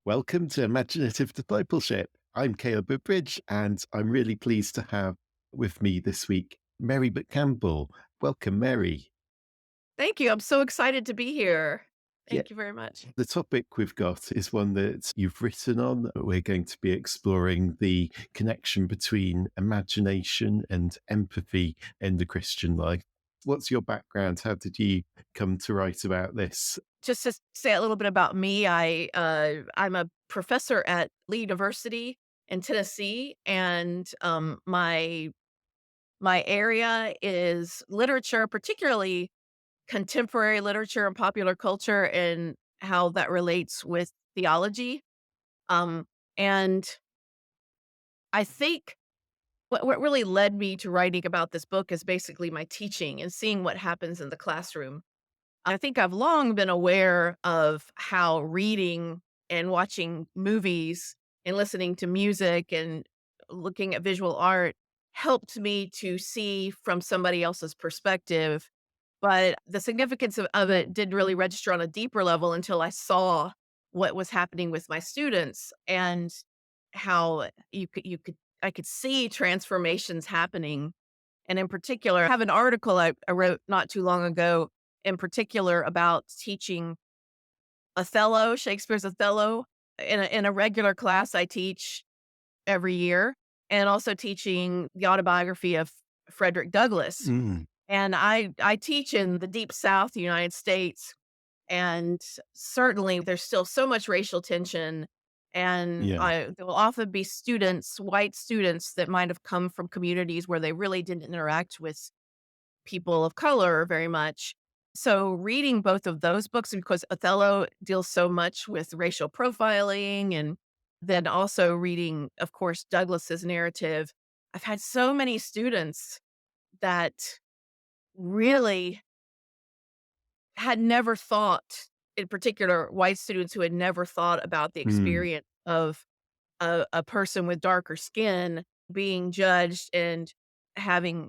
Welcome to Imaginative Discipleship. I'm Caleb Woodbridge, and I'm really pleased to have with me this week Mary McCampbell. Welcome, Mary. Thank you. I'm so excited to be here. Yeah, Thank you very much. the topic we've got is one that you've written on. We're going to be exploring the connection between imagination and empathy in the Christian life. What's your background? How did you come to write about this? Just to say a little bit about me, I'm a professor at Lee University in Tennessee, and my area is literature, particularly contemporary literature and popular culture, and how that relates with theology. Um, and I think what really led me to writing about this book is basically my teaching and seeing what happens in the classroom. I think I've long been aware of how reading and watching movies and listening to music and looking at visual art helped me to see from somebody else's perspective. But the significance of it didn't really register on a deeper level until I saw what was happening with my students and how I could see transformations happening. And in particular, I have an article I wrote not too long ago in particular about teaching Othello, Shakespeare's Othello, in a regular class I teach every year, and also teaching the autobiography of Frederick Douglass. Mm, And I teach in the deep South, the United States, and certainly there's still so much racial tension, and yeah. there will often be students, white students that might have come from communities where they really didn't interact with people of color very much. So reading both of those books, because Othello deals so much with racial profiling, and then also reading, of course, Douglas's narrative, I've had so many students that really had never thought, in particular, white students who had never thought about the Mm, experience of a person with darker skin being judged and having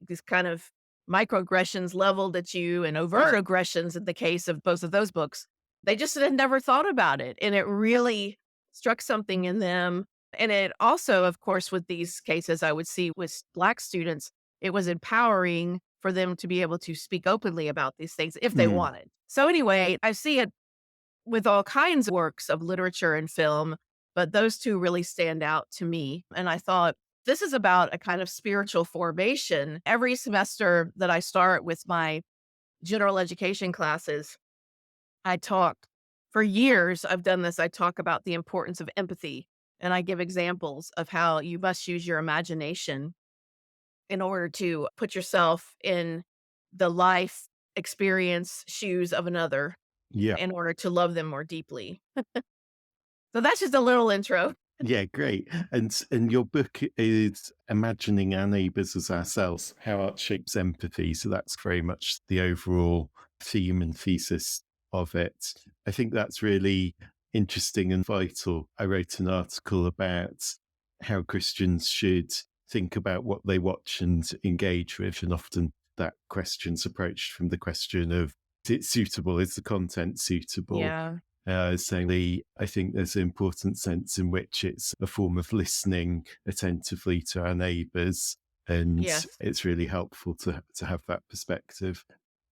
these kind of microaggressions leveled at you and overt aggressions in the case of both of those books. They just had never thought about it, and it really struck something in them. And it also, of course, with these cases I would see with Black students, it was empowering for them to be able to speak openly about these things if they mm. wanted. So anyway, I see it with all kinds of works of literature and film, but those 2 really stand out to me, and I thought, this is about a kind of spiritual formation. Every semester that I start with my general education classes, I talk for years I've done this, I talk about the importance of empathy, and I give examples of how you must use your imagination in order to put yourself in the life experience shoes of another Yeah. in order to love them more deeply. So that's just a little intro. Yeah, great. And your book is Imagining Our Neighbours as Ourselves, How Art Shapes Empathy. So that's very much the overall theme and thesis of it. I think that's really interesting and vital. I wrote an article about how Christians should think about what they watch and engage with. And often that question's approached from the question of, is it suitable? Is the content suitable? Yeah. Saying I think there's an important sense in which it's a form of listening attentively to our neighbours, and Yes. it's really helpful to have that perspective.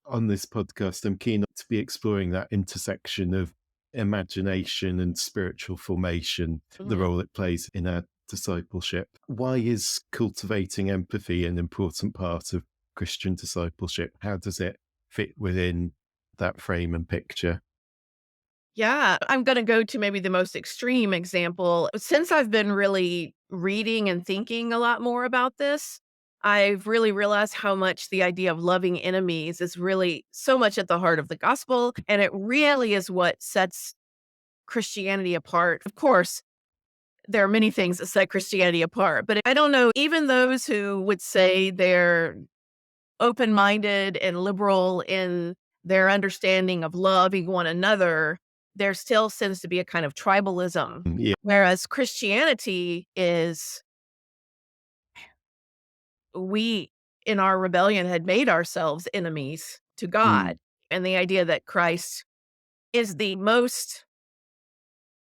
On this podcast, I'm keen to be exploring that intersection of imagination and spiritual formation, the Mhm. role it plays in our discipleship. Why is cultivating empathy an important part of Christian discipleship? How does it fit within that frame and picture? Yeah, I'm gonna go to maybe the most extreme example. Since I've been really reading and thinking a lot more about this, I've really realized how much the idea of loving enemies is really so much at the heart of the gospel, and it really is what sets Christianity apart. Of course, there are many things that set Christianity apart, but I don't know, even those who would say they're open-minded and liberal in their understanding of loving one another, there still seems to be a kind of tribalism. Yeah. Whereas Christianity is we, in our rebellion, had made ourselves enemies to Mm. God. And the idea that Christ is the most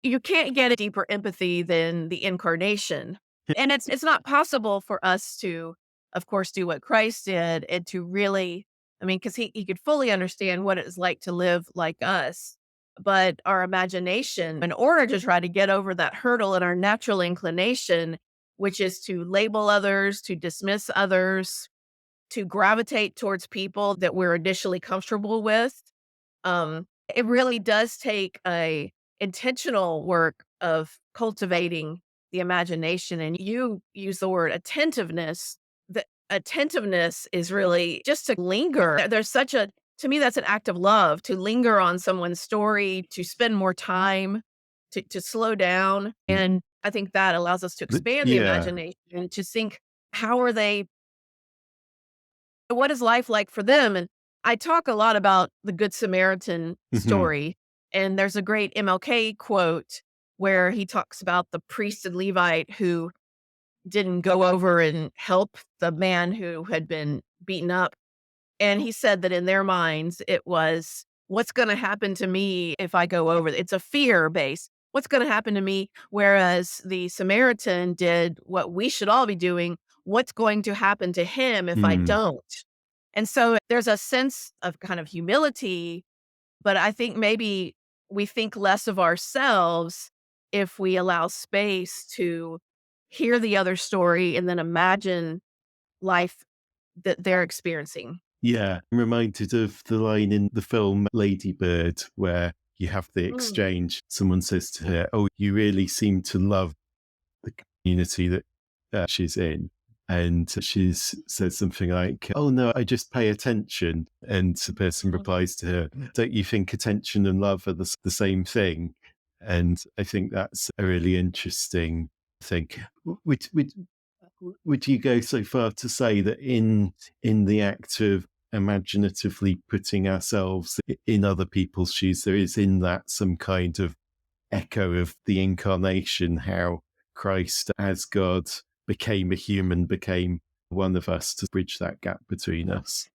you can't get a deeper empathy than the incarnation. And it's not possible for us to, of course, do what Christ did and to really, I mean, because he could fully understand what it's like to live like us. But our imagination, in order to try to get over that hurdle and our natural inclination, which is to label others, to dismiss others, to gravitate towards people that we're initially comfortable with, um, it really does take a intentional work of cultivating the imagination, and you use the word attentiveness. The attentiveness is really just to linger. There's such a to me, that's an act of love to linger on someone's story, to spend more time, to slow down, and I think that allows us to expand the Yeah. imagination, to think, how are they what is life like for them? And I talk a lot about the Good Samaritan Mhm. story. And there's a great MLK quote where he talks about the priest and Levite who didn't go over and help the man who had been beaten up. And he said that in their minds, it was, what's going to happen to me if I go over? It's a fear base. What's going to happen to me? Whereas the Samaritan did what we should all be doing. What's going to happen to him if I Mm. don't? And so there's a sense of kind of humility, but I think maybe we think less of ourselves if we allow space to hear the other story and then imagine life that they're experiencing. Yeah, I'm reminded of the line in the film Lady Bird where you have the Mm, exchange. Someone says to her, "Oh, you really seem to love the community that she's in." And she says something like, "Oh, no, I just pay attention." And the person mm. replies to her, "Don't you think attention and love are the same thing?" And I think that's a really interesting thing. Would you go so far to say that in the act of imaginatively putting ourselves in other people's shoes, there is in that some kind of echo of the incarnation, how Christ as God became a human, became one of us to bridge that gap between us?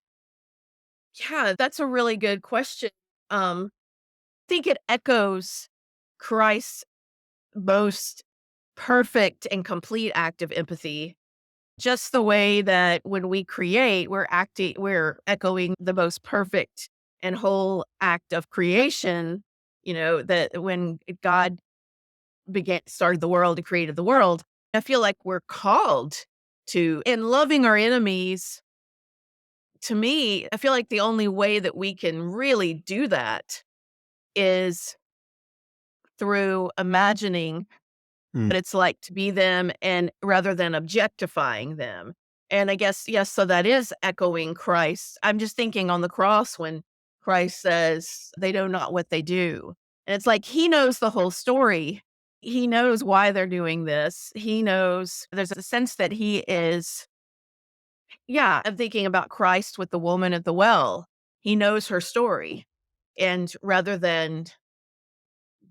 Yeah, that's a really good question. I think it echoes Christ's most perfect and complete act of empathy. Just the way that when we create, we're echoing the most perfect and whole act of creation, that when God started the world and created the world, I feel like we're called to, in loving our enemies, to me, I feel like the only way that we can really do that is through imagining Mm. what it's like to be them and rather than objectifying them. And I guess, yes, so that is echoing Christ. I'm just thinking on the cross when Christ says, they know not what they do. And it's like he knows the whole story. He knows why they're doing this. He knows there's a sense that he is, yeah, I'm thinking about Christ with the woman at the well. He knows her story. And rather than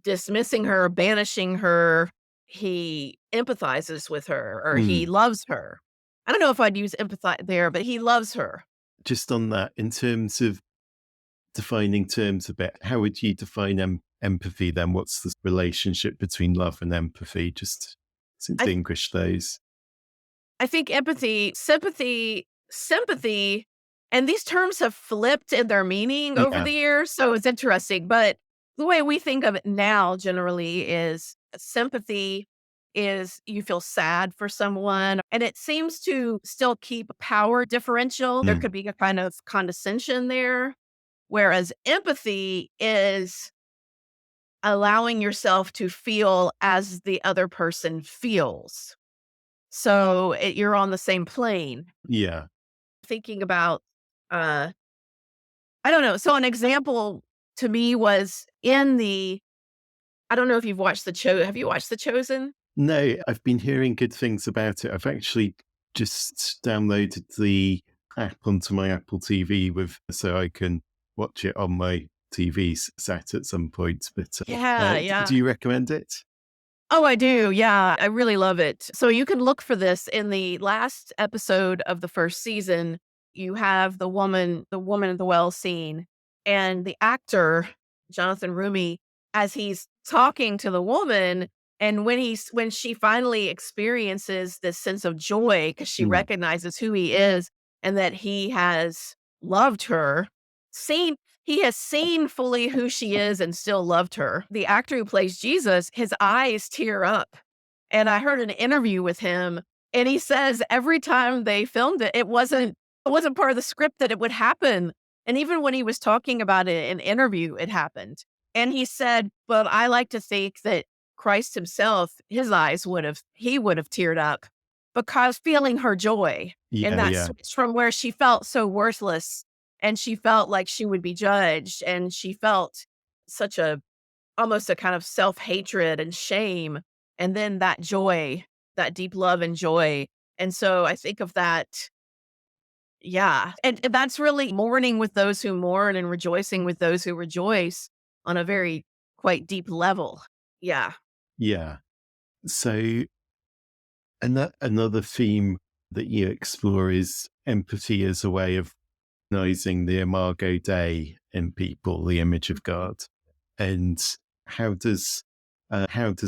dismissing her, banishing her, he empathizes with her or he Mm. loves her. I don't know if I'd use empathize there, but he loves her. Just on that, in terms of defining terms a bit, how would you define empathy then? What's the relationship between love and empathy? Just I th- distinguish those. I think empathy, sympathy, and these terms have flipped in their meaning over Yeah. the years, so it's interesting. But the way we think of it now generally is sympathy is you feel sad for someone, and it seems to still keep a power differential. There Mm. could be a kind of condescension there. Whereas empathy is allowing yourself to feel as the other person feels. So you're on the same plane. Yeah. Thinking about, uh, I don't know. So an example to me was in I don't know if you've watched have you watched The Chosen? No, I've been hearing good things about it. I've actually just downloaded the app onto my Apple TV with so I can watch it on my TV set at some point. But Yeah, do yeah. you recommend it? Oh, I do. Yeah, I really love it. So you can look for this in the last episode of the first season. You have the woman at the well scene, and the actor Jonathan Rumi, as he's talking to the woman, and when she finally experiences this sense of joy because she Mm. recognizes who he is and that he has loved her, seen he has seen fully who she is and still loved her. The actor who plays Jesus, his eyes tear up. And I heard an interview with him, and he says every time they filmed it, it wasn't part of the script that it would happen. And even when he was talking about it in interview, it happened. And he said, "But I like to think that Christ himself, his eyes he would have teared up because feeling her joy and Yeah, that yeah, switch from where she felt so worthless and she felt like she would be judged and she felt such a almost a kind of self-hatred and shame, and then that joy, that deep love and joy." And so I think of that, yeah, and that's really mourning with those who mourn and rejoicing with those who rejoice on a very quite deep level. Yeah. yeah. So, another theme that you explore is empathy as a way of recognizing the imago Dei in people, the image of God. And how does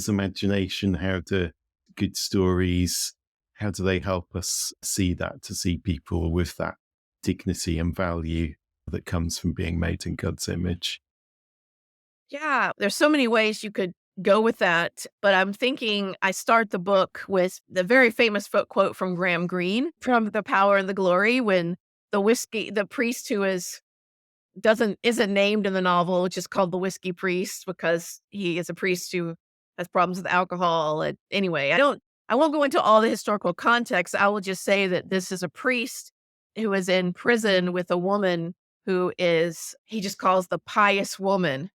imagination, how do good stories, how do they help us see that, to see people with that dignity and value that comes from being made in God's image? Yeah, there's so many ways you could go with that, but I'm thinking I start the book with the very famous quote from Graham Greene from The Power and the Glory when the priest who isn't named in the novel, just called the whiskey priest because he is a priest who has problems with alcohol. And anyway, I won't go into all the historical context. I will just say that this is a priest who is in prison with a woman who is he just calls the pious woman,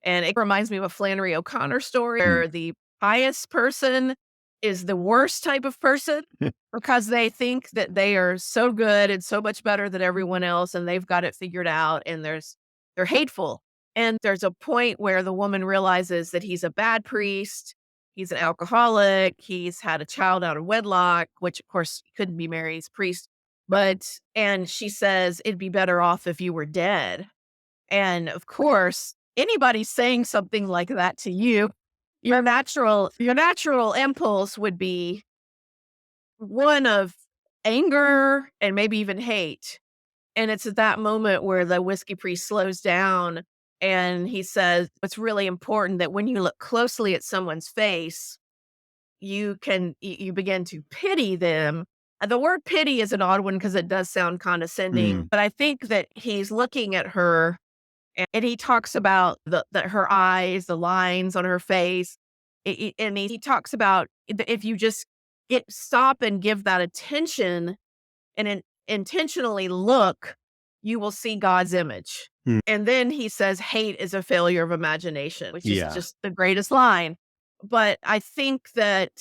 and it reminds me of a Flannery O'Connor story Mm. where the pious person is the worst type of person because they think that they are so good and so much better than everyone else and they've got it figured out, and they're hateful. And there's a point where the woman realizes that he's a bad priest, he's an alcoholic, he's had a child out of wedlock, which of course he couldn't be married, he's a priest. And she says, "It'd be better off if you were dead." And of course, anybody saying something like that to you, your natural impulse would be one of anger and maybe even hate. And it's at that moment where the whiskey priest slows down and he says, "It's really important that when you look closely at someone's face, you begin to pity them." The word pity is an odd one because it does sound condescending, Mm. but I think that he's looking at her and he talks about the her eyes, the lines on her face, and he talks about if you just stop and give that attention and intentionally look, you will see God's image. Mm. And then he says, "Hate is a failure of imagination," which is Yeah, just the greatest line. But I think that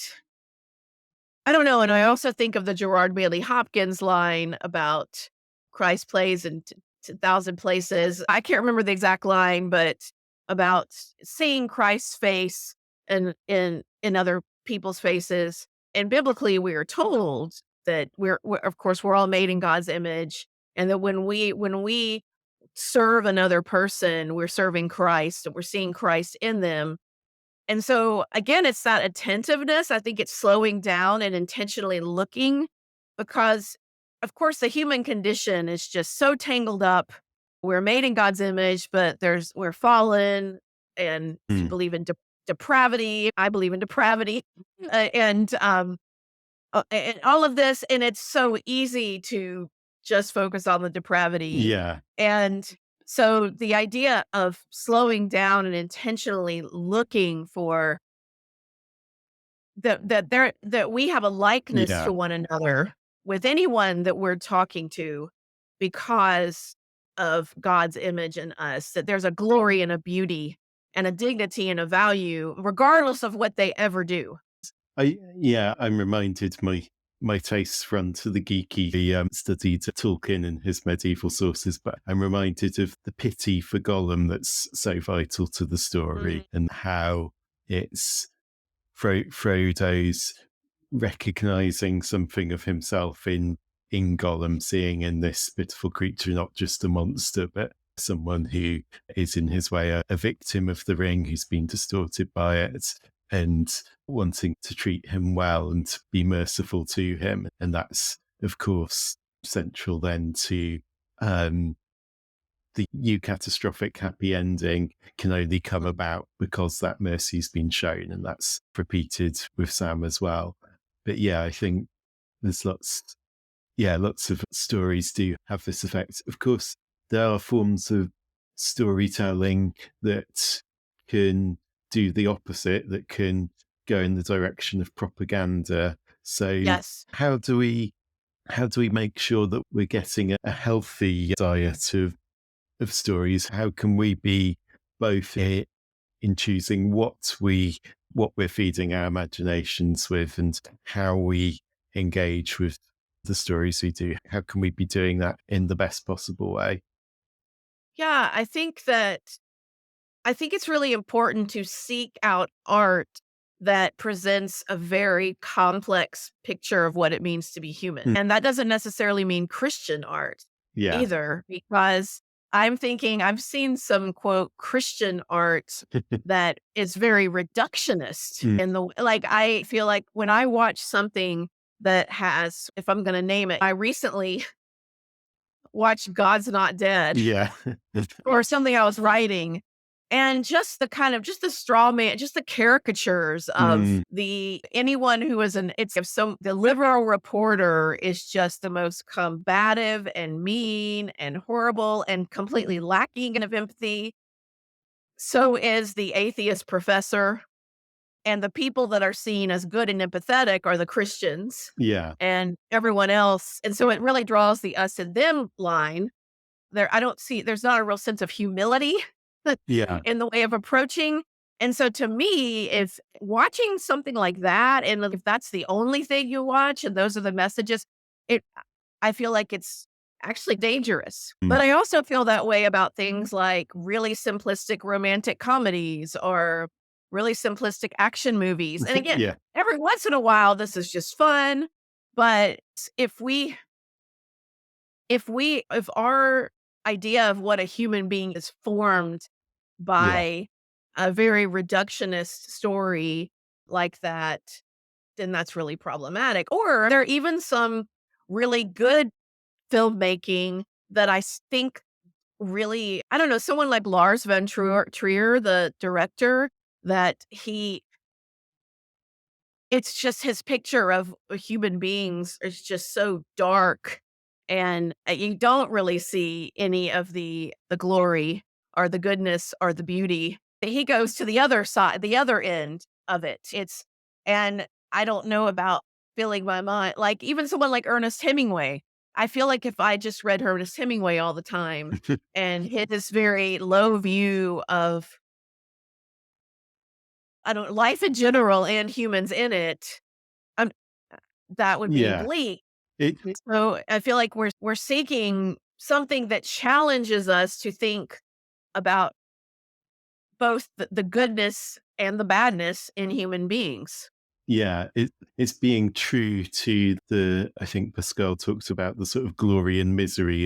I don't know, and I also think of the Gerard Bailey Hopkins line about Christ plays in 1,000 places. I can't remember the exact line, but about seeing Christ's face in other people's faces. And biblically, we are told that we're of course we're all made in God's image, and that when we serve another person, we're serving Christ, and we're seeing Christ in them. And so, again, it's that attentiveness. I think it's slowing down and intentionally looking because, of course, the human condition is just so tangled up. We're made in God's image, but we're fallen. And if you mm. believe in depravity, I believe in depravity, and all of this. And it's so easy to just focus on the depravity. Yeah, And so the idea of slowing down and intentionally looking for that we have a likeness yeah, to one another with anyone that we're talking to because of God's image in us, that there's a glory and a beauty and a dignity and a value regardless of what they ever do. I'm reminded my tastes run to the geeky. Studied Tolkien and his medieval sources, but I'm reminded of the pity for Gollum that's so vital to the Mhm. story, and how it's Frodo's recognizing something of himself in Gollum, seeing in this pitiful creature not just a monster, but someone who is in his way a victim of the ring who's been distorted by it, and wanting to treat him well and to be merciful to him. And that's, of course, central then to the catastrophic happy ending can only come about because that mercy's been shown. And that's repeated with Sam as well. But yeah, I think there's lots of stories do have this effect. Of course, there are forms of storytelling that can do the opposite, that can go in the direction of propaganda. So Yes. how do we make sure that we're getting a healthy diet of stories? How can we be both in choosing what we're feeding our imaginations with and how we engage with the stories we do? How can we be doing that in the best possible way? Yeah, I think it's really important to seek out art that presents a very complex picture of what it means to be human. Mm. And that doesn't necessarily mean Christian art Yeah. either, because I'm thinking I've seen some quote Christian art that is very reductionist Mm. in the like I feel like when I watch something that has, if I'm going to name it, I recently watched God's Not Dead Yeah. or something I was writing. And just the kind of just the straw man, just the caricatures of Mm. the anyone who is an it's if some the liberal reporter is just the most combative and mean and horrible and completely lacking in of empathy. So is the atheist professor. And the people that are seen as good and empathetic are the Christians Yeah. and everyone else. And so it really draws the us and them line there. I don't see there's not a real sense of humility Yeah. in the way of approaching. And so to me, if watching something like that, and if that's the only thing you watch and those are the messages, it I feel like it's actually dangerous. Mm. But I also feel that way about things like really simplistic romantic comedies or really simplistic action movies. And again, Yeah. every once in a while this is just fun, but if we if our idea of what a human being is formed Yeah. by a very reductionist story like that, then that's really problematic. Or there are even some really good filmmaking that think really, I don't know, someone like Lars von Trier, the director, that it's just his picture of human beings is just so dark, and, you don't really see any of the glory or the goodness or the beauty. He goes to the other side, the other end of it. And I don't know about filling my mind like, even someone like Ernest Hemingway, I feel like if I just read Ernest Hemingway all the time and hit this very low view of, I don't life in general and humans in it, um, that would be Yeah. bleak. It So I feel like we're seeking something that challenges us to think about both the goodness and the badness in human beings. Yeah, it's being true to I think Pascal talks about the sort of glory and misery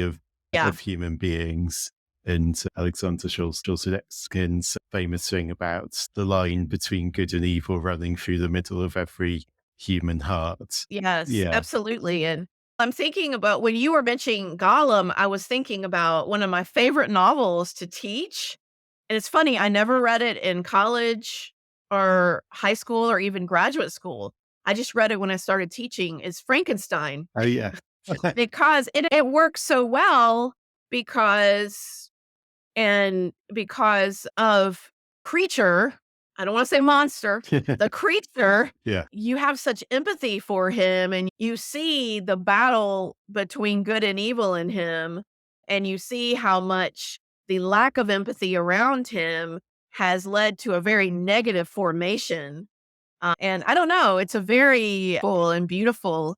Yeah. of human beings. And Alexander Solzhenitsyn's famous thing about the line between good and evil running through the middle of every human heart. Yes, Yeah. absolutely. And I'm thinking about when you were mentioning Gollum, I was thinking about one of my favorite novels to teach. And it's funny, I never read it in college or high school or even graduate school. I just read it when I started teaching, is Frankenstein. Oh, yeah. Because it works so well because because of creature, I don't wanna say monster, the creature, Yeah. you have such empathy for him, and you see the battle between good and evil in him, and you see how much the lack of empathy around him has led to a very negative formation, and I don't know, it's a very full and beautiful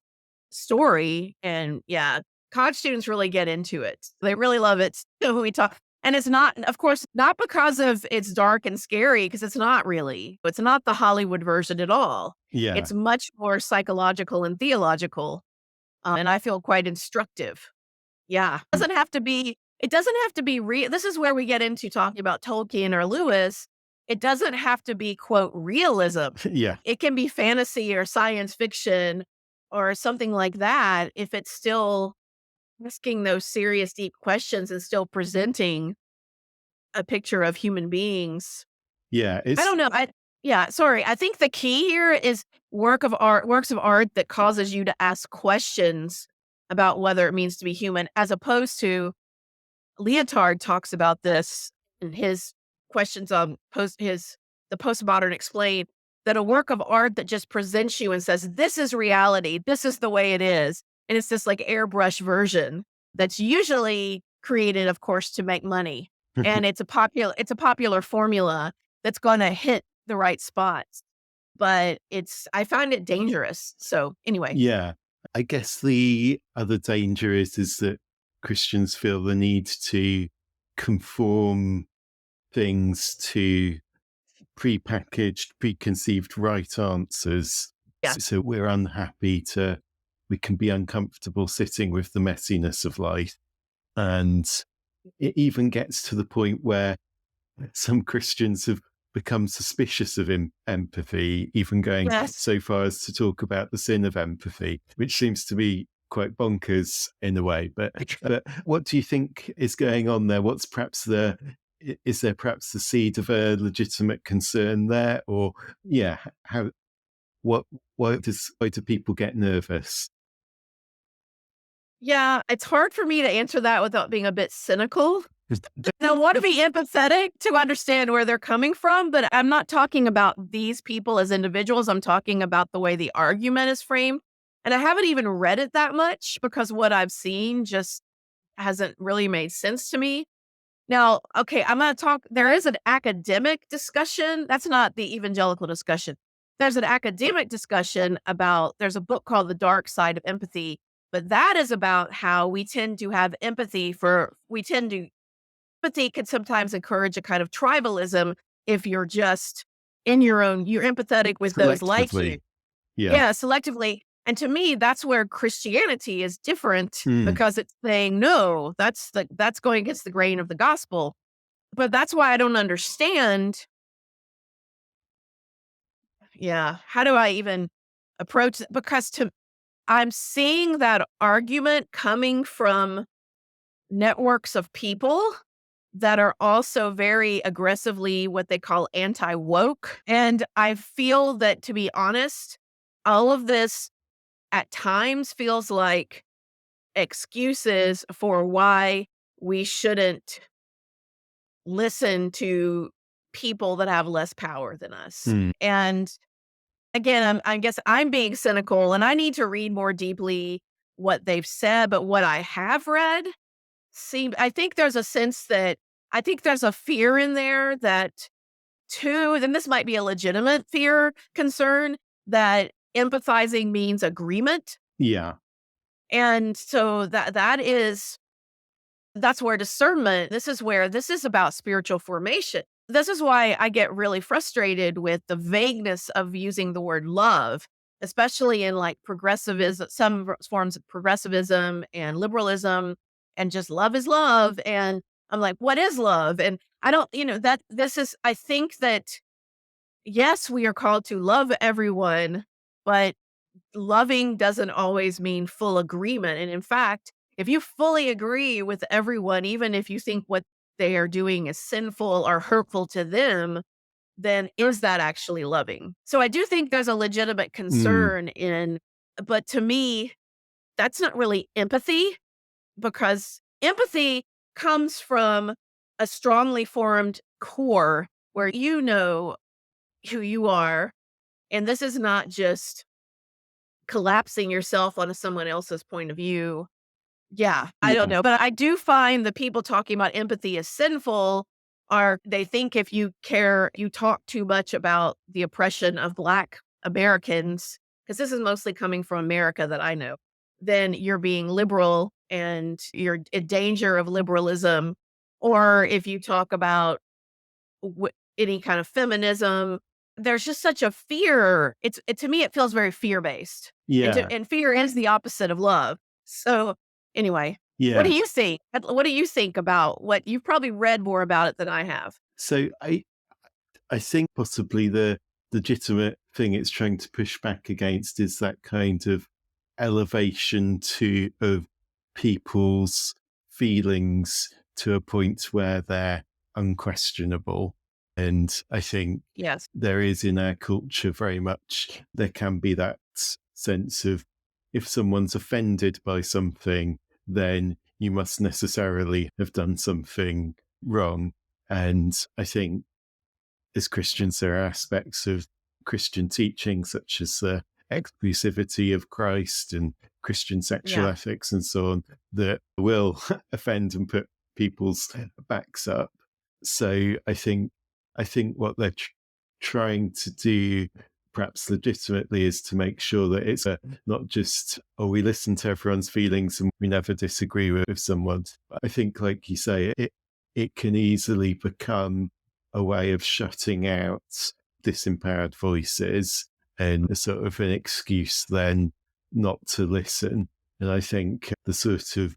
story, and yeah, college students really get into it. They really love it when we talk, and it's not, of course, not because of it's dark and scary, because it's not really. It's not the Hollywood version at all. Yeah. It's much more psychological and theological, and I feel quite instructive. Yeah. Doesn't have to be it doesn't have to be real. This is where we get into talking about Tolkien or Lewis. It doesn't have to be, quote, realism. Yeah. It can be fantasy or science fiction or something like that if it's still asking those serious, deep questions and still presenting a picture of human beings. Yeah. I It's don't know. Yeah, sorry. I think the key here is works of art that causes you to ask questions about whether it means to be human, as opposed to Leotard talks about this in his questions on the postmodern explain that a work of art that just presents you and says, this is reality, this is the way it is. And it's this like airbrush version that's usually created, of course, to make money. And it's a popular formula that's gonna hit the right spots. But I find it dangerous. So anyway. yeah. I guess the other danger is that Christians feel the need to conform things to prepackaged, preconceived right answers. Yeah. So we're unhappy to, we can be uncomfortable sitting with the messiness of life. And it even gets to the point where some Christians have become suspicious of empathy, even going Yes. so far as to talk about the sin of empathy, which seems to be quite bonkers in a way. But what do you think is going on there? What's perhaps is there perhaps the seed of a legitimate concern there, or yeah, how what why do people get nervous? Yeah, it's hard for me to answer that without being a bit cynical. I want to be empathetic to understand where they're coming from, but I'm not talking about these people as individuals. I'm talking about the way the argument is framed. And I haven't even read it that much because what I've seen just hasn't really made sense to me. Now, okay, I'm going to talk. There is an academic discussion. That's not the evangelical discussion. There's an academic discussion about, there's a book called The Dark Side of Empathy, but that is about how we tend to have empathy empathy can sometimes encourage a kind of tribalism if you're just in your own, you're empathetic with those like you. Selectively, yeah. Yeah, selectively. And to me, that's where Christianity is different Mm, because it's saying, no, that's going against the grain of the gospel. But that's why I don't understand. Yeah. How do I even approach it? Because I'm seeing that argument coming from networks of people that are also very aggressively what they call anti woke. And I feel that, to be honest, all of this at times feels like excuses for why we shouldn't listen to people that have less power than us. mm, And again, I guess I'm being cynical and I need to read more deeply what they've said, but what I have read I think there's a sense that I think there's a fear in there that too, then this might be a legitimate fear concern that empathizing means agreement. yeah, And so that's where discernment, this is about spiritual formation. This is why I get really frustrated with the vagueness of using the word love, especially in like progressivism, forms of progressivism and liberalism, and just love is love. And I'm like, what is love? And I don't, that this is, I think that yes, we are called to love everyone, but loving doesn't always mean full agreement. And in fact, if you fully agree with everyone, even if you think what they are doing is sinful or hurtful to them, then is that actually loving? So I do think there's a legitimate mm, concern but to me, that's not really empathy because empathy comes from a strongly formed core where you know who you are. And this is not just collapsing yourself onto someone else's point of view. Yeah, I don't yeah, know, but I do find the people talking about empathy as sinful they think if you talk too much about the oppression of Black Americans, because this is mostly coming from America that I know, then you're being liberal and you're in danger of liberalism. Or if you talk about any kind of feminism, there's just such a fear. To me, it feels very fear based, yeah. and fear is the opposite of love. So anyway, What Yeah. do you think? What do you think about what you've probably read more about it than I have? So I think possibly the legitimate thing it's trying to push back against is that kind of elevation to of people's feelings to a point where they're unquestionable. And I think Yes. there is in our culture very much there can be that sense of if someone's offended by something, then you must necessarily have done something wrong. And I think as Christians, there are aspects of Christian teaching, such as the exclusivity of Christ and Christian sexual Yeah. ethics and so on, that will offend and put people's backs up. So I think what they're trying to do, perhaps legitimately, is to make sure that it's not just we listen to everyone's feelings and we never disagree with someone. But I think, like you say, it can easily become a way of shutting out disempowered voices and a sort of an excuse then not to listen. And I think the sort of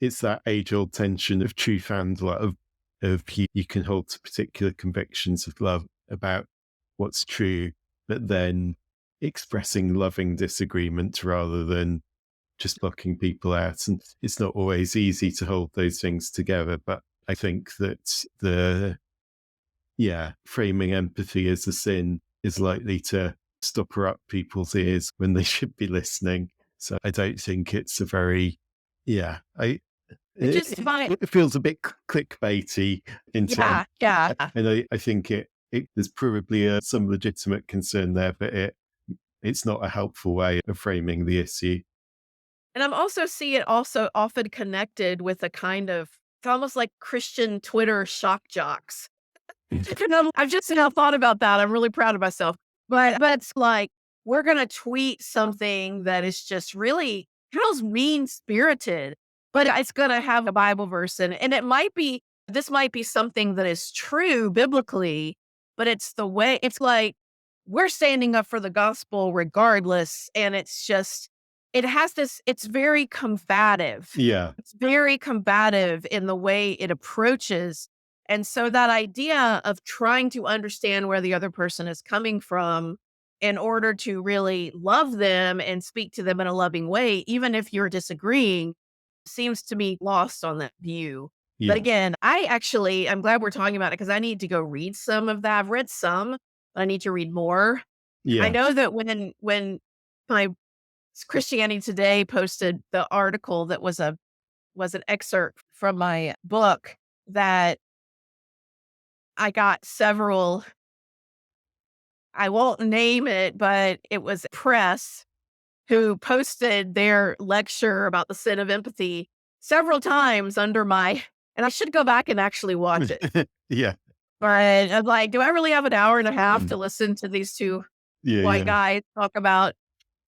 it's that age old tension of truth and love, of you can hold to particular convictions of love about what's true, but then expressing loving disagreement rather than just blocking people out. And it's not always easy to hold those things together. But I think that framing empathy as a sin is likely to stopper up people's ears when they should be listening. So I don't think it's a very, yeah, It just find it feels a bit clickbaity in terms, yeah, yeah. and I think there's probably some legitimate concern there, but it's not a helpful way of framing the issue. And I'm also see it also often connected with a kind of it's almost like Christian Twitter shock jocks. I've just now thought about that. I'm really proud of myself. But it's like we're gonna tweet something that is just really feels mean spirited, but it's gonna have a Bible verse in it. And it might be this might be something that is true biblically, but it's the way it's like we're standing up for the gospel regardless. And it's just it has this, it's very combative. Yeah, It's very combative in the way it approaches, and so that idea of trying to understand where the other person is coming from in order to really love them and speak to them in a loving way, even if you're disagreeing, seems to be lost on that view. But yeah, again, I'm glad we're talking about it because I need to go read some of that. I've read some, but I need to read more. I yeah. know that when my Christianity Today posted the article that was an excerpt from my book that I got several I won't name it, but it was press who posted their lecture about the sin of empathy several times under my and I should go back and actually watch it. Yeah, But I'm like, do I really have an hour and a half mm, to listen to these two yeah, white yeah. guys talk about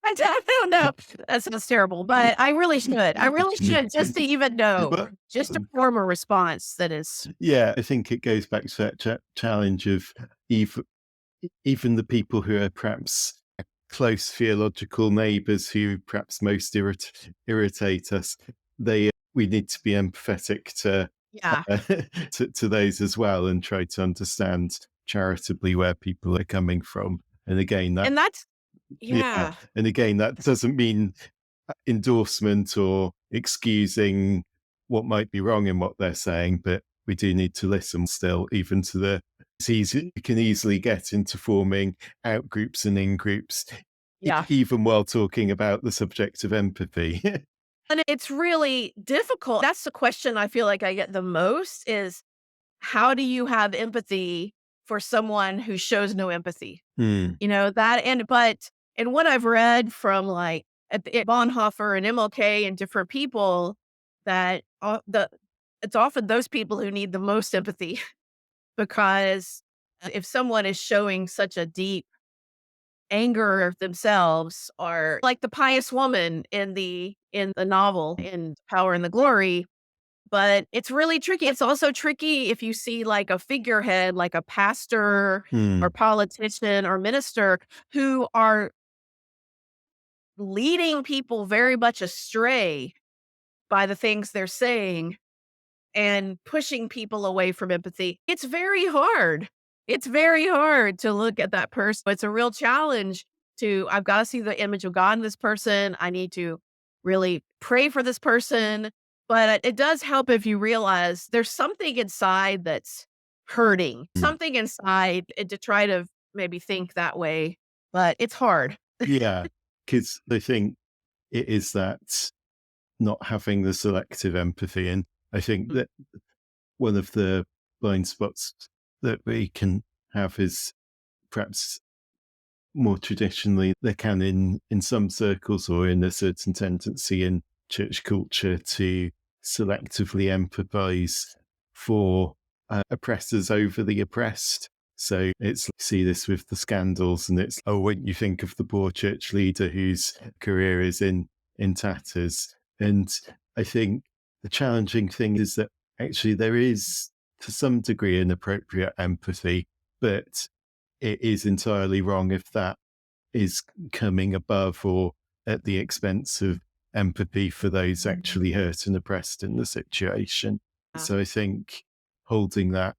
I don't know. That sounds terrible, but I really should. I really should just to even know, But just to form a response that is yeah, I think it goes back to that challenge of even even the people who are perhaps close theological neighbours who perhaps most irritate us, we need to be empathetic to yeah. uh, to those as well and try to understand charitably where people are coming from. And again, that And that's yeah, yeah. and again that doesn't mean endorsement or excusing what might be wrong in what they're saying, but we do need to listen still, even to the it's easy you can easily get into forming out groups and in groups, Yeah. even while talking about the subject of empathy. And it's really difficult. That's the question I feel like I get the most is how do you have empathy for someone who shows no empathy? Hmm. You know, that and but and what I've read from like Bonhoeffer and MLK and different people that it's often those people who need the most empathy because if someone is showing such a deep anger of themselves or like the pious woman in the novel in Power and the Glory, but it's really tricky. It's also tricky if you see like a figurehead, like a pastor or Hmm. politician or minister who are leading people very much astray by the things they're saying and pushing people away from empathy. It's very hard. It's very hard to look at that person. It's a real challenge to, I've got to see the image of God in this person. I need to really pray for this person. But it does help if you realize there's something inside that's hurting, Mm. something inside, and to try to maybe think that way. But it's hard. Yeah, because I think it is that not having the selective empathy. And I think that one of the blind spots that we can have is perhaps more traditionally, there can in some circles or in a certain tendency in church culture to selectively empathize for oppressors over the oppressed. So it's see this with the scandals, and it's when you think of the poor church leader whose career is in tatters. And I think the challenging thing is that actually there is to some degree an appropriate empathy, but it is entirely wrong if that is coming above or at the expense of empathy for those actually hurt and oppressed in the situation. Yeah. So I think holding that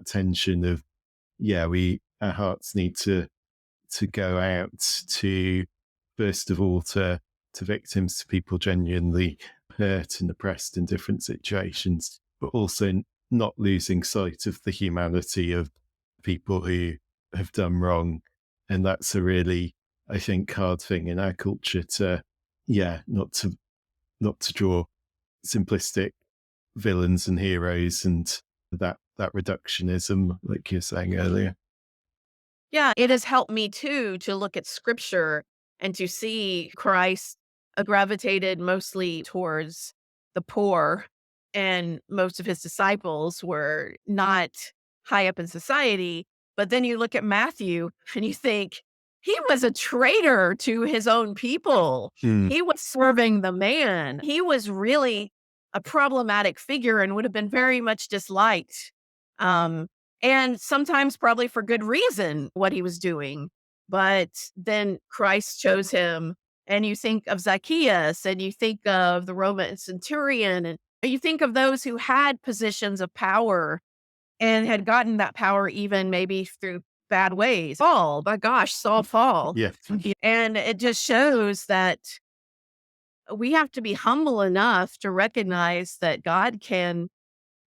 tension of we our hearts need to go out to first of all to victims, to people genuinely hurt and oppressed in different situations, but also not losing sight of the humanity of people who have done wrong. And that's a really, I think, hard thing in our culture to, not to draw simplistic villains and heroes and that reductionism, like you were saying earlier. Yeah, it has helped me too to look at scripture and to see Christ gravitated mostly towards the poor, and most of his disciples were not high up in society. But then you look at Matthew and you think he was a traitor to his own people. Mm, He was serving the man. He was really a problematic figure and would have been very much disliked. Um, and sometimes probably for good reason what he was doing. But then Christ chose him, and you think of Zacchaeus, and you think of the Roman centurion, and you think of those who had positions of power and had gotten that power even maybe through bad ways. Saul, my gosh, Saul fall. yeah. And it just shows that we have to be humble enough to recognize that God can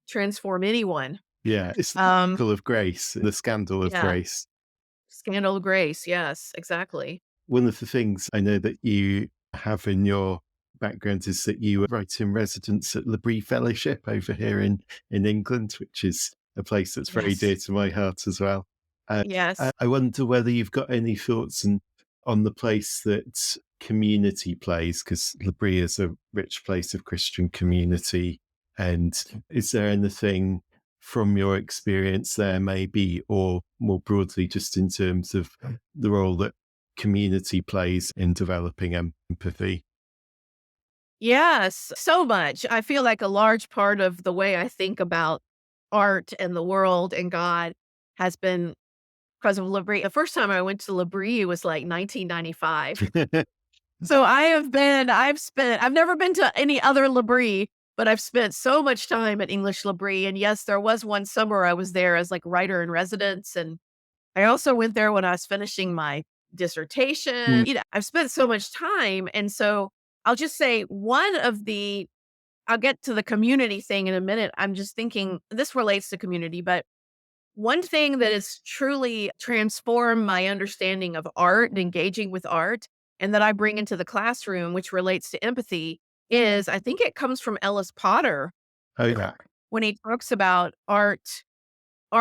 transform anyone. Yeah, it's the Um, miracle of grace, the scandal of yeah. grace. Scandal of grace, yes, exactly. One of the things I know that you have in your background is that you were right in residence at L'Abri Fellowship over here in England, which is a place that's very Yes. dear to my heart as well. Yes. I wonder whether you've got any thoughts on the place that community plays, because L'Abri is a rich place of Christian community. And is there anything from your experience there, maybe, or more broadly, just in terms of the role that community plays in developing empathy? Yes, so much. I feel like a large part of the way I think about art and the world and God has been because of Labrie. The first time I went to Labrie was like 1995. So I've never been to any other Labrie, but I've spent so much time at English Labrie. And yes, there was one summer I was there as like writer in residence. And I also went there when I was finishing my dissertation. Mm, I've spent so much time. And so I'll just say I'll get to the community thing in a minute. I'm just thinking this relates to community, but one thing that has truly transformed my understanding of art and engaging with art, and that I bring into the classroom, which relates to empathy, is I think it comes from Ellis Potter oh, yeah. when he talks about art.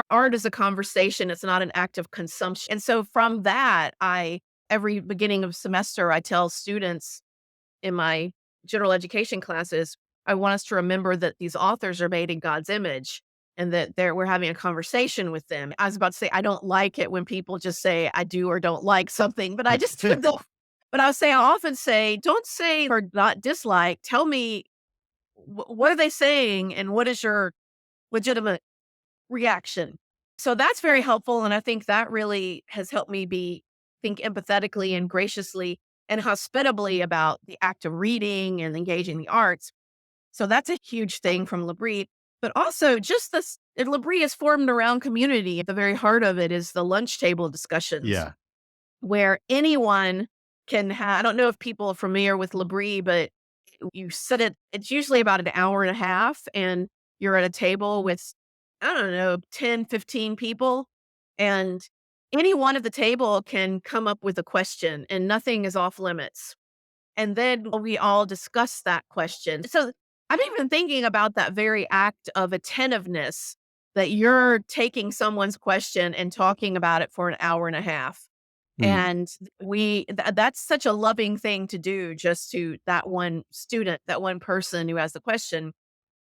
Art is a conversation, it's not an act of consumption. And so from that, every beginning of semester, I tell students in my general education classes, I want us to remember that these authors are made in God's image and that we're having a conversation with them. I was about to say, I don't like it when people just say I do or don't like something, but I just don't. But I often say, don't say or not dislike. Tell me what are they saying and what is your legitimate reaction. So that's very helpful, and I think that really has helped me think empathetically and graciously and hospitably about the act of reading and engaging the arts. So that's a huge thing from Labrie. But also just this, Labrie is formed around community. At the very heart of it is the lunch table discussions Yeah. where anyone can have, I don't know if people are familiar with Labrie, but you sit it, it's usually about an hour and a half, and you're at a table with, I don't know, 10, 15 people. And anyone at the table can come up with a question and nothing is off limits. And then we all discuss that question. So I'm even thinking about that very act of attentiveness, that you're taking someone's question and talking about it for an hour and a half. Mm. And that's such a loving thing to do, just to that one student, that one person who has the question.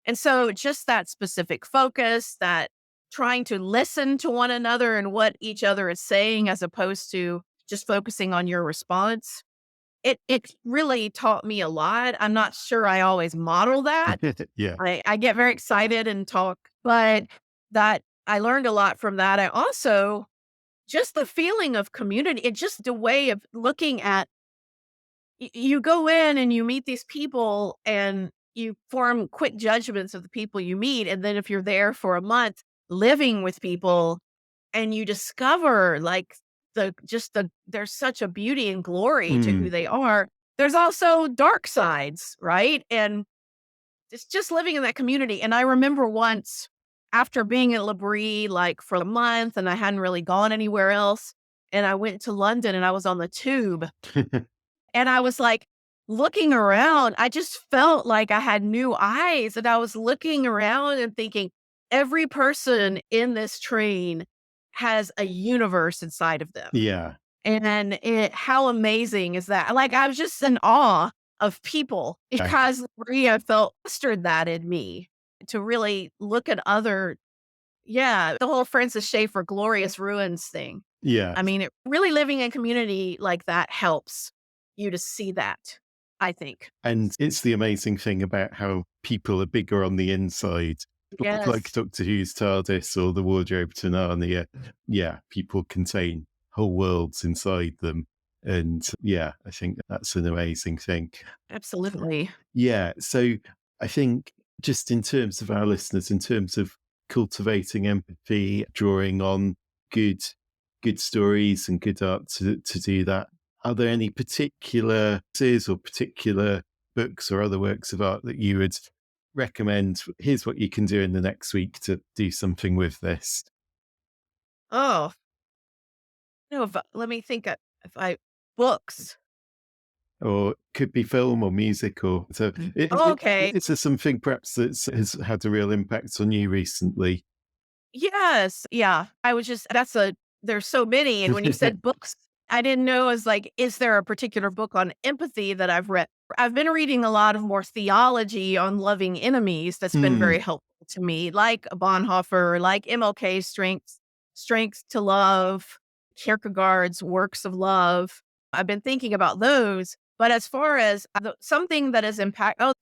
And so just that specific focus, that trying to listen to one another and what each other is saying as opposed to just focusing on your response. It really taught me a lot. I'm not sure I always model that. Yeah. I get very excited and talk, but that I learned a lot from that. I also, just the feeling of community, it's just a way of looking at, you go in and you meet these people and you form quick judgments of the people you meet. And then if you're there for a month living with people and you discover like there's such a beauty and glory to who Mm. they are. There's also dark sides, right? And it's just living in that community. And I remember once, after being at Labrie like for a month and I hadn't really gone anywhere else, and I went to London and I was on the tube and I was like looking around. I just felt like I had new eyes, and I was looking around and thinking, every person in this train has a universe inside of them. Yeah. And how amazing is that? Like, I was just in awe of people Okay. because Maria felt fostered that in me to really look at other, yeah, the whole Francis Schaeffer Glorious Ruins thing. Yeah. I mean, really living in community like that helps you to see that, I think. And it's the amazing thing about how people are bigger on the inside, like Yes, Doctor Who's TARDIS or the Wardrobe to Narnia. Yeah, people contain whole worlds inside them. And yeah, I think that's an amazing thing. absolutely. Yeah. So I think just in terms of our listeners, in terms of cultivating empathy, drawing on good, good stories and good art to do that, are there any particular or particular books or other works of art that you would recommend? Here's what you can do in the next week to do something with this. Oh, no, let me think if I, books. Or could be film or music, or so. Oh, okay. Is there something perhaps that has had a real impact on you recently? Yes. Yeah. I was just, there's so many. And when you said books, I didn't know, as like, is there a particular book on empathy that I've read? I've been reading a lot of more theology on loving enemies that's been Hmm. very helpful to me, like Bonhoeffer, like MLK Strength to Love, Kierkegaard's works of love. I've been thinking about those. But as far as something that has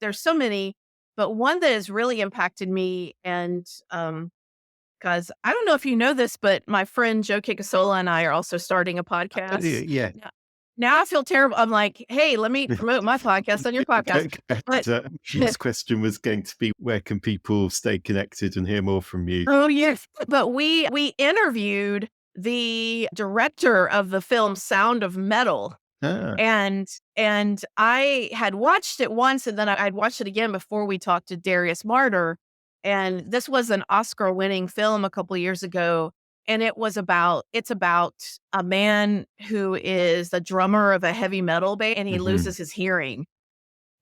there's so many, but one that has really impacted me, and 'cause I don't know if you know this, but my friend Joe Kikasola and I are also starting a podcast. Yeah. Yeah. Now I feel terrible. I'm like, "Hey, let me promote my podcast on your podcast." But Next question was going to be, where can people stay connected and hear more from you? oh, yes. But we interviewed the director of the film Sound of Metal. Ah. And I had watched it once, and then I'd watched it again before we talked to Darius Martyr, and this was an Oscar-winning film a couple years ago, and it's about a man who is the drummer of a heavy metal band, and he Mhm. loses his hearing.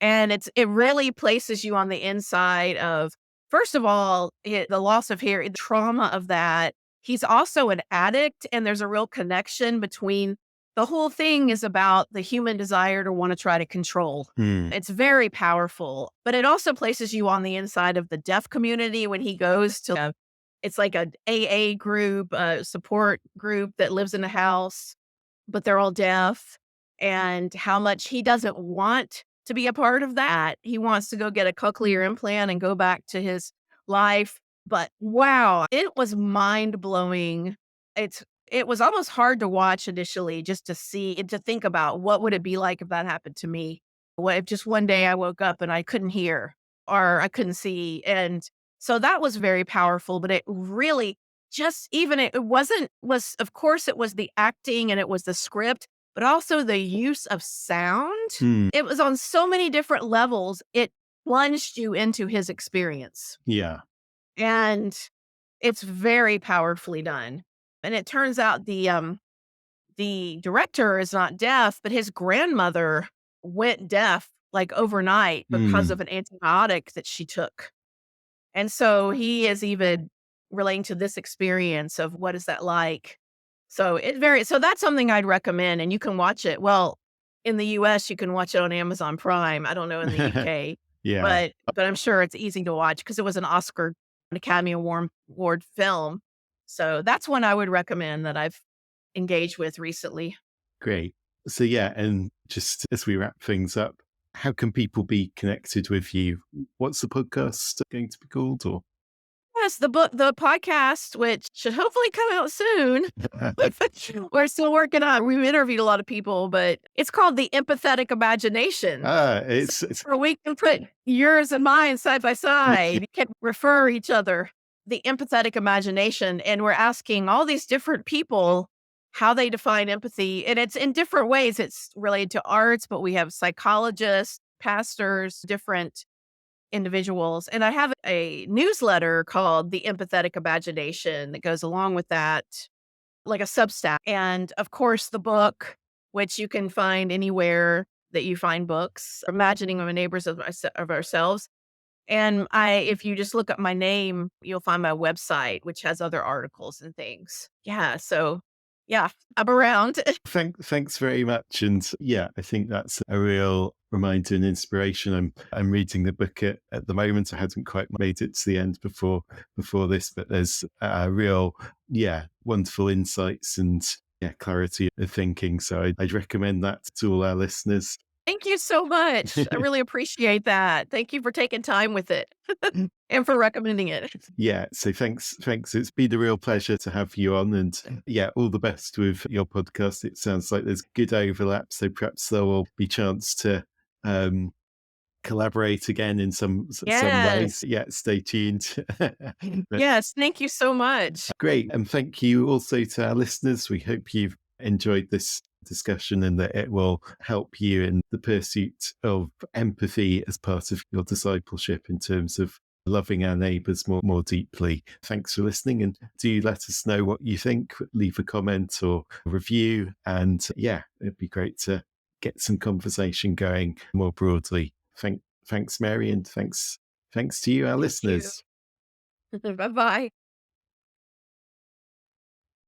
And it really places you on the inside of, first of all, the loss of hair, the trauma of that. He's also an addict, and there's a real connection between, the whole thing is about the human desire to want to try to control. Mm. It's very powerful, but it also places you on the inside of the deaf community when he goes to, it's like a AA group, a support group that lives in a house, but they're all deaf, and how much he doesn't want to be a part of that. He wants to go get a cochlear implant and go back to his life. But wow, it was mind blowing. It was almost hard to watch initially, just to see and to think about what would it be like if that happened to me. What if just one day I woke up and I couldn't hear? or I couldn't see. And so that was very powerful, but it really just even it wasn't was of course it was the acting and it was the script, but also the use of sound. Mm, It was on so many different levels. It plunged you into his experience. yeah. And it's very powerfully done. And it turns out the director is not deaf, but his grandmother went deaf like overnight because Mm, of an antibiotic that she took. And so he is even relating to this experience of what is that like. So that's something I'd recommend and you can watch it. Well, in the US you can watch it on Amazon Prime. I don't know in the UK, yeah. but I'm sure it's easy to watch because it was an Academy Award film. So that's one I would recommend that I've engaged with recently. Great. So, yeah, and just as we wrap things up, how can people be connected with you? What's the podcast going to be called? Or Yes, the podcast, which should hopefully come out soon. We're still working on we've interviewed a lot of people, but it's called The Empathetic Imagination. it's Where we can put yours and mine side by side, we can refer each other. The empathetic imagination, and we're asking all these different people how they define empathy, and it's in different ways. It's related to arts, but we have psychologists, pastors, different individuals. And I have a newsletter called The Empathetic Imagination that goes along with that, like a Substack. And of course, the book, which you can find anywhere that you find books, Imagining Our Neighbors of Ourselves. And if you just look up my name, you'll find my website, which has other articles and things. Yeah. So, yeah, I'm around. thanks very much. And yeah, I think that's a real reminder and inspiration. I'm reading the book at the moment. I hadn't quite made it to the end before this, but there's a real, yeah, wonderful insights and yeah, clarity of thinking. So I'd recommend that to all our listeners. Thank you so much. I really appreciate that. Thank you for taking time with it and for recommending it. Yeah, so thanks. It's been a real pleasure to have you on, and yeah, all the best with your podcast. It sounds like there's good overlap, so perhaps there will be chance to um, collaborate again in some ways. Yes. Yeah, stay tuned. But Yes. Thank you so much. great, and thank you also to our listeners. We hope you've enjoyed this discussion and that it will help you in the pursuit of empathy as part of your discipleship in terms of loving our neighbours more deeply. Thanks for listening, and do let us know what you think. Leave a comment or review, and yeah, it'd be great to get some conversation going more broadly. Thanks, Mary, and thanks to you, our Thank you. listeners. Bye bye.